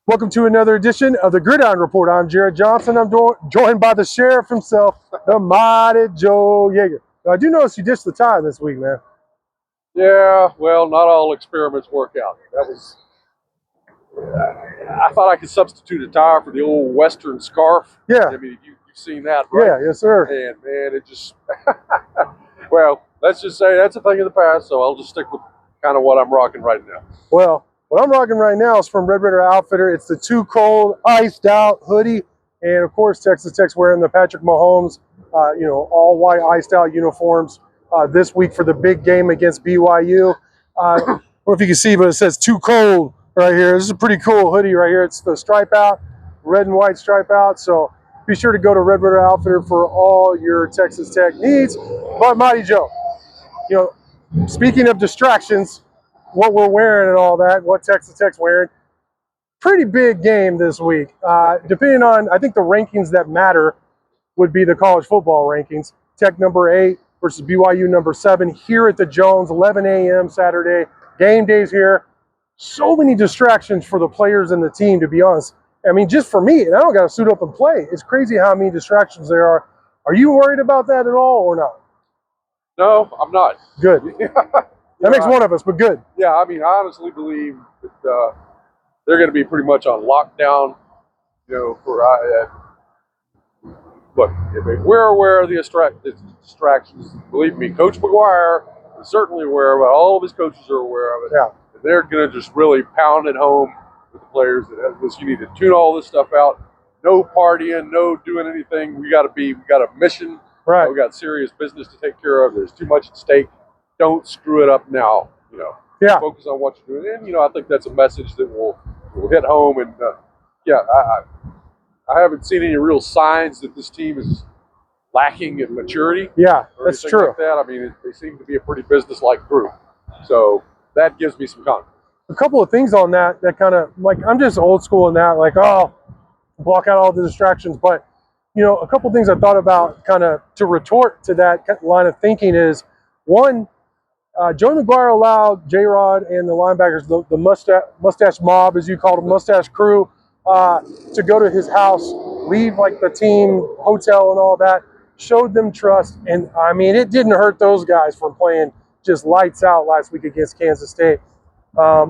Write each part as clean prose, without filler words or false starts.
Welcome to another edition of the Gridiron Report. I'm Jarret Johnson. I'm joined by the sheriff himself, the mighty Joe Yeager. Now, I do notice you ditched the tie this week, man. Yeah, well, not all experiments work out. I thought I could substitute a tie for the old Western scarf. Yeah. I mean, you've seen that, right? Yeah, yes, sir. And man, it just, well, let's just say that's a thing of the past, so I'll just stick with kind of what I'm rocking right now. Well, what I'm rocking right now is from Red Raider Outfitter. It's the Too Cold Iced Out hoodie. And of course, Texas Tech's wearing the Patrick Mahomes, all white iced out uniforms this week for the big game against BYU. I don't know if you can see, but it says Too Cold right here. This is a pretty cool hoodie right here. It's the stripe out, red and white stripe out. So be sure to go to Red Raider Outfitter for all your Texas Tech needs. But Mighty Joe, speaking of distractions, what we're wearing and all that, what Texas Tech's wearing, pretty big game this week. Depending on, I think the rankings that matter would be the college football rankings. Tech number 8 versus BYU number 7 here at the Jones, 11 a.m. Saturday. Game days here. So many distractions for the players and the team, to be honest. I mean, just for me, and I don't got to suit up and play. It's crazy how many distractions there are. Are you worried about that at all or not? No, I'm not. Good. That makes one of us, but good. Yeah, I mean, I honestly believe that they're going to be pretty much on lockdown. Look, we're aware of the distractions. Believe me, Coach McGuire is certainly aware of it. All of his coaches are aware of it. Yeah. And they're going to just really pound it home with the players that you need to tune all this stuff out. No partying, no doing anything. We got a mission. Right. We got serious business to take care of. There's too much at stake. Don't screw it up now. Yeah. Focus on what you're doing. And I think that's a message that will hit home. And I haven't seen any real signs that this team is lacking in maturity. Yeah, that's true. Like that. I mean, they seem to be a pretty business-like group. So that gives me some confidence. A couple of things on that kind of, like, I'm just old school in that, like, block out all the distractions. But, a couple of things I thought about kind of to retort to that line of thinking is, one, Joe McGuire allowed J-Rod and the linebackers, the mustache mob, as you called them, mustache crew, to go to his house, leave like the team hotel and all that, showed them trust. And I mean, it didn't hurt those guys from playing just lights out last week against Kansas State.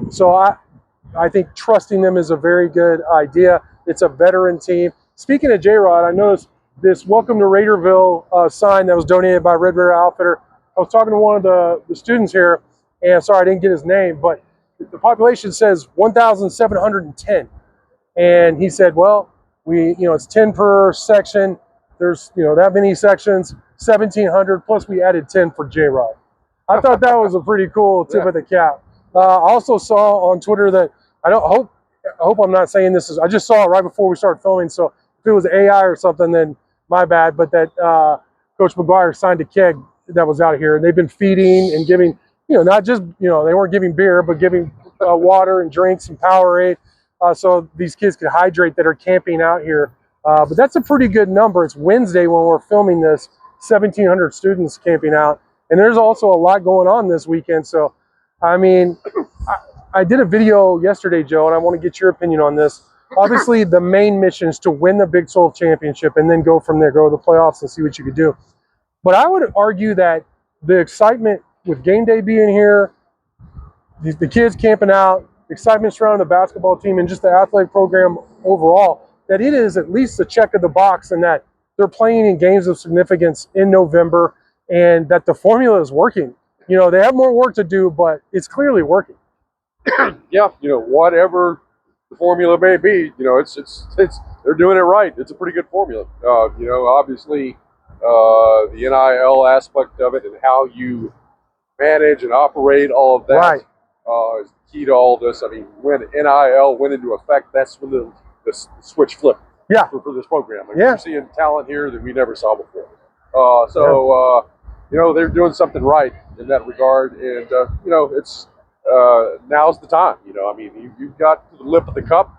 So I think trusting them is a very good idea. It's a veteran team. Speaking of J-Rod, I noticed this Welcome to Raiderville sign that was donated by Red Raider Outfitter. I was talking to one of the students here, and sorry I didn't get his name, but the population says 1,710. And he said, well, it's 10 per section. There's, that many sections, 1,700, plus we added 10 for J-Rod. I thought that was a pretty cool tip of the cap. I also saw on Twitter that, I hope I'm not saying this is, I just saw it right before we started filming, so if it was AI or something, then my bad, but that Coach McGuire signed a keg that was out here, and they've been feeding and giving, not just, they weren't giving beer, but giving water and drinks and Powerade, so these kids could hydrate that are camping out here. But that's a pretty good number. It's Wednesday when we're filming this, 1,700 students camping out, and there's also a lot going on this weekend. So, I mean, I did a video yesterday, Joe, and I want to get your opinion on this. Obviously, the main mission is to win the Big 12 championship and then go from there, go to the playoffs and see what you could do. But I would argue that the excitement with game day being here, the kids camping out, excitement surrounding the basketball team and just the athletic program overall, that it is at least a check of the box and that they're playing in games of significance in November and that the formula is working. They have more work to do, but it's clearly working. Yeah, whatever the formula may be, it's they're doing it right. It's a pretty good formula. Obviously, the NIL aspect of it and how you manage and operate all of that Right. Is key to all this. I mean, when NIL went into effect, that's when the switch flipped. Yeah. For this program. Like, Yeah. we're seeing talent here that we never saw before. They're doing something right in that regard, and it's now's the time. You've got to the lip of the cup,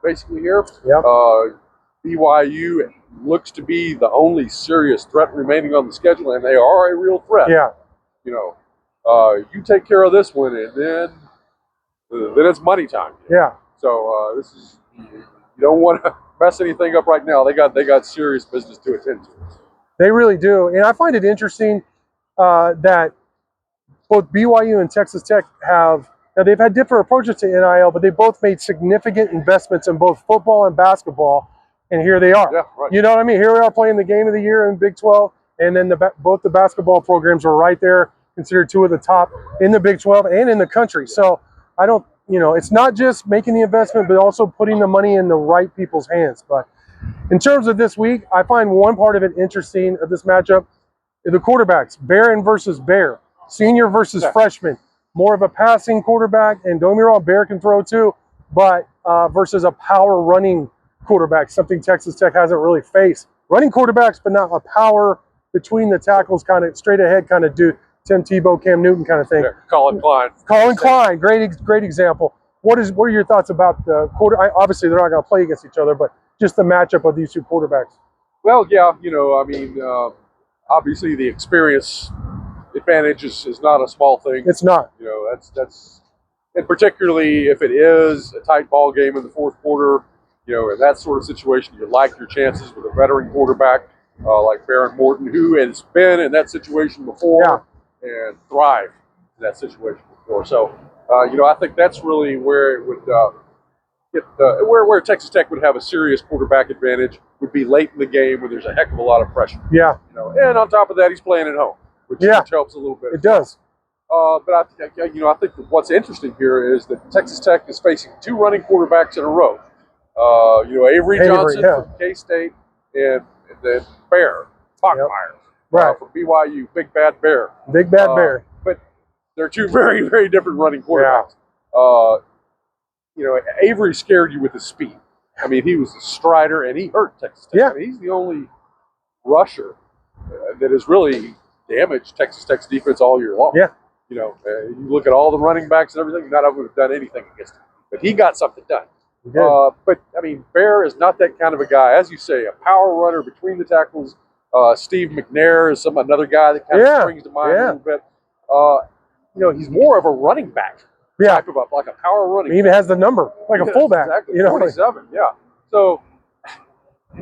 basically here. Yeah. BYU looks to be the only serious threat remaining on the schedule, and they are a real threat. Yeah. You take care of this one, and then it's money time. Yeah. So this is You don't want to mess anything up right now. They got serious business to attend to. They really do. And I find it interesting that both BYU and Texas Tech now they've had different approaches to NIL, but they both made significant investments in both football and basketball. And here they are. Yeah, right. You know what I mean? Here we are playing the game of the year in Big 12, and then both the basketball programs are right there, considered two of the top in the Big 12 and in the country. So I don't, it's not just making the investment, but also putting the money in the right people's hands. But in terms of this week, I find one part of it interesting of this matchup, the quarterbacks, Barron versus Bear, senior versus freshman, more of a passing quarterback, and don't get me wrong, Bear can throw too, but versus a power running quarterback, something Texas Tech hasn't really faced. Running quarterbacks, but not a power between the tackles, kind of straight ahead, kind of do Tim Tebow, Cam Newton kind of thing. Yeah, Colin Klein. Colin Klein, great example. What are your thoughts about the obviously they're not going to play against each other, but just the matchup of these two quarterbacks? Well, yeah, obviously the experience advantage is not a small thing. It's not. That's and particularly if it is a tight ball game in the fourth quarter, in that sort of situation, you like your chances with a veteran quarterback like Baron Morton, who has been in that situation before and thrived in that situation before. So, I think that's really where it would where Texas Tech would have a serious quarterback advantage would be late in the game when there's a heck of a lot of pressure. Yeah. And on top of that, he's playing at home, which helps a little bit. It does. But I think what's interesting here is that Texas Tech is facing two running quarterbacks in a row. Avery Johnson from K-State and then Bear, Bachmeier from BYU, Big Bad Bear. Big Bad Bear. But they're two very, very different running quarterbacks. Avery scared you with his speed. I mean, he was a strider, and he hurt Texas Tech. Yeah. I mean, he's the only rusher that has really damaged Texas Tech's defense all year long. Yeah. You look at all the running backs and everything, none of them have done anything against him. But he got something done. But, Bear is not that kind of a guy. As you say, a power runner between the tackles. Steve McNair is another guy that kind of springs to mind a little bit. He's more of a running back. Type of like a power running He even has the number, like a fullback. Exactly, 47, So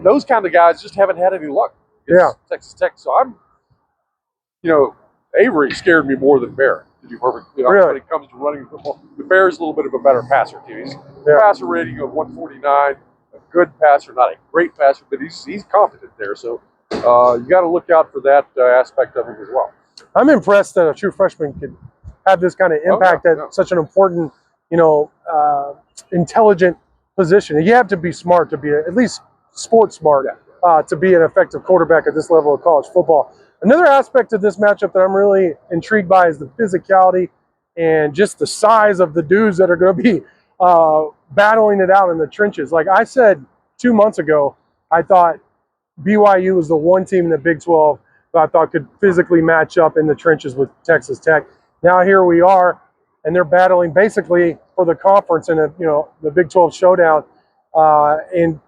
those kind of guys just haven't had any luck against Texas Tech. So Avery scared me more than Bear. To be perfect, really? When it comes to running football, the Bear is a little bit of a better passer too. He's passer rating of 149, a good passer, not a great passer, but he's confident there. So you got to look out for that aspect of him as well. I'm impressed that a true freshman could have this kind of impact at such an important, intelligent position. You have to be smart to be at least sports smart to be an effective quarterback at this level of college football. Another aspect of this matchup that I'm really intrigued by is the physicality and just the size of the dudes that are going to be battling it out in the trenches. Like I said 2 months ago, I thought BYU was the one team in the Big 12 that I thought could physically match up in the trenches with Texas Tech. Now here we are, and they're battling basically for the conference in the Big 12 showdown, and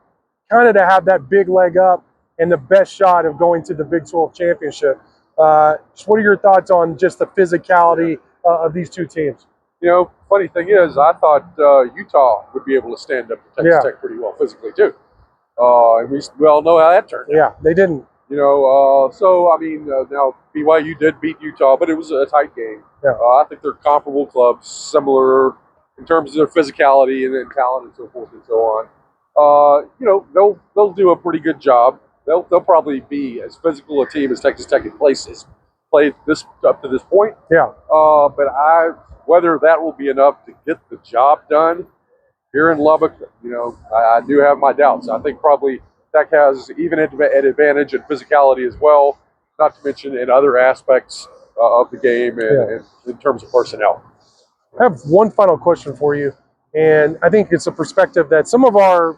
kind of to have that big leg up and the best shot of going to the Big 12 championship. What are your thoughts on just the physicality of these two teams? Funny thing is, I thought Utah would be able to stand up to Texas Tech pretty well physically too. And we all know how that turned out. Yeah, they didn't. Now BYU did beat Utah, but it was a tight game. Yeah. I think they're comparable clubs, similar in terms of their physicality and talent and so forth and so on. They'll do a pretty good job. They'll probably be as physical a team as Texas Tech in places played this up to this point. Yeah. But whether that will be enough to get the job done here in Lubbock, I do have my doubts. I think probably Tech has even an advantage in physicality as well, not to mention in other aspects of the game and in terms of personnel. I have one final question for you, and I think it's a perspective that some of our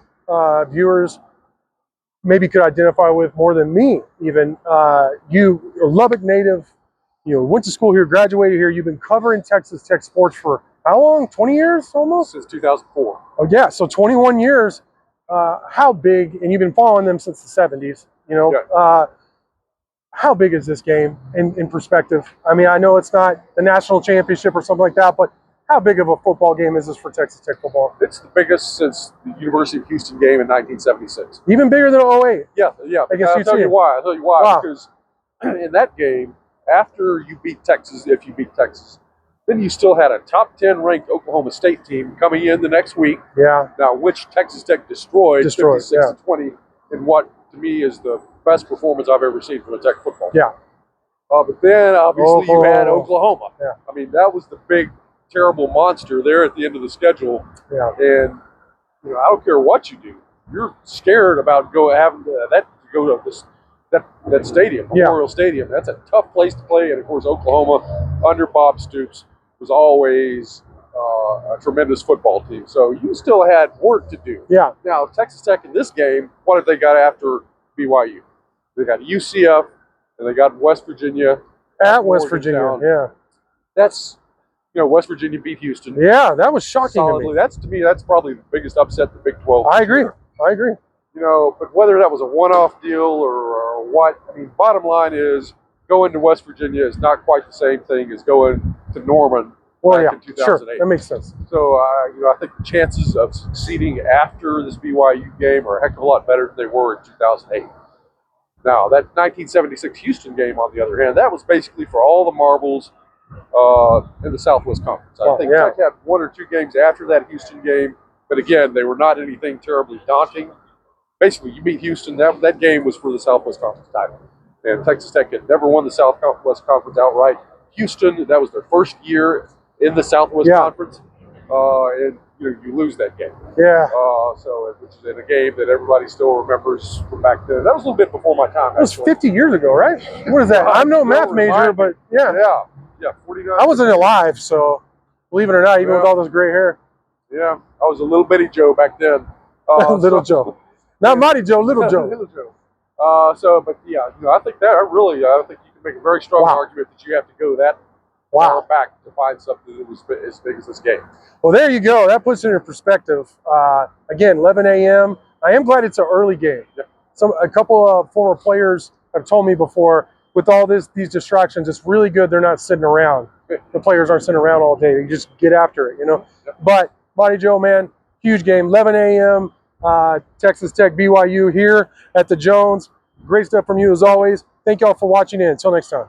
viewers maybe could identify with more than me even. You are a Lubbock native, went to school here, graduated here. You've been covering Texas Tech sports for how long? 20 years almost? Since 2004. Oh, yeah. So 21 years. How big, and you've been following them since the 70s, how big is this game in perspective? I mean, I know it's not the national championship or something like that, but How big of a football game is this for Texas Tech football? It's the biggest since the University of Houston game in 1976. Even bigger than 08? Yeah. I'll tell you why. Wow. Because in that game, after you beat Texas, if you beat Texas, then you still had a top 10 ranked Oklahoma State team coming in the next week. Yeah. Now, which Texas Tech destroyed 56-20 in what to me is the best performance I've ever seen from a Tech football team. Yeah. But then obviously you had Oklahoma. Yeah. I mean, that was the big, terrible monster there at the end of the schedule. Yeah. And I don't care what you do, you're scared about having to go to that stadium, Memorial Stadium. That's a tough place to play. And of course, Oklahoma under Bob Stoops was always a tremendous football team. So you still had work to do. Yeah. Now, Texas Tech in this game, what have they got after BYU? They got UCF and they got West Virginia. At West Virginia, yeah. That's, West Virginia beat Houston. Yeah, that was shocking solidly. to me. That's probably the biggest upset in the Big 12. I agree. But whether that was a one-off deal or what, I mean, bottom line is going to West Virginia is not quite the same thing as going to Norman back in 2008. Sure, that makes sense. So, I think the chances of succeeding after this BYU game are a heck of a lot better than they were in 2008. Now, that 1976 Houston game, on the other hand, that was basically for all the marbles in the Southwest Conference. I think Tech had one or two games after that Houston game, but again, they were not anything terribly daunting. Basically, you beat Houston, that game was for the Southwest Conference title. And Texas Tech had never won the Southwest Conference outright. Houston, that was their first year in the Southwest Conference, and you lose that game. Yeah. Which is in a game that everybody still remembers from back then. That was a little bit before my time. That was 50 years ago, right? What is that? I'm no math major, but Yeah, 49. I wasn't alive, so believe it or not, even with all this gray hair. Yeah, I was a little bitty Joe back then. Little Joe. Not Mighty Joe, Little Joe. Little Joe. I think I think you can make a very strong argument that you have to go that far back to find something that was as big as this game. Well, there you go. That puts it in perspective. Again, 11 a.m. I am glad it's an early game. Yeah. A couple of former players have told me before, with all these distractions, it's really good they're not sitting around. The players aren't sitting around all day. You just get after it, Yeah. But, Mighty Joe, man, huge game. 11 a.m., Texas Tech, BYU here at the Jones. Great stuff from you as always. Thank y'all for watching in. Until next time.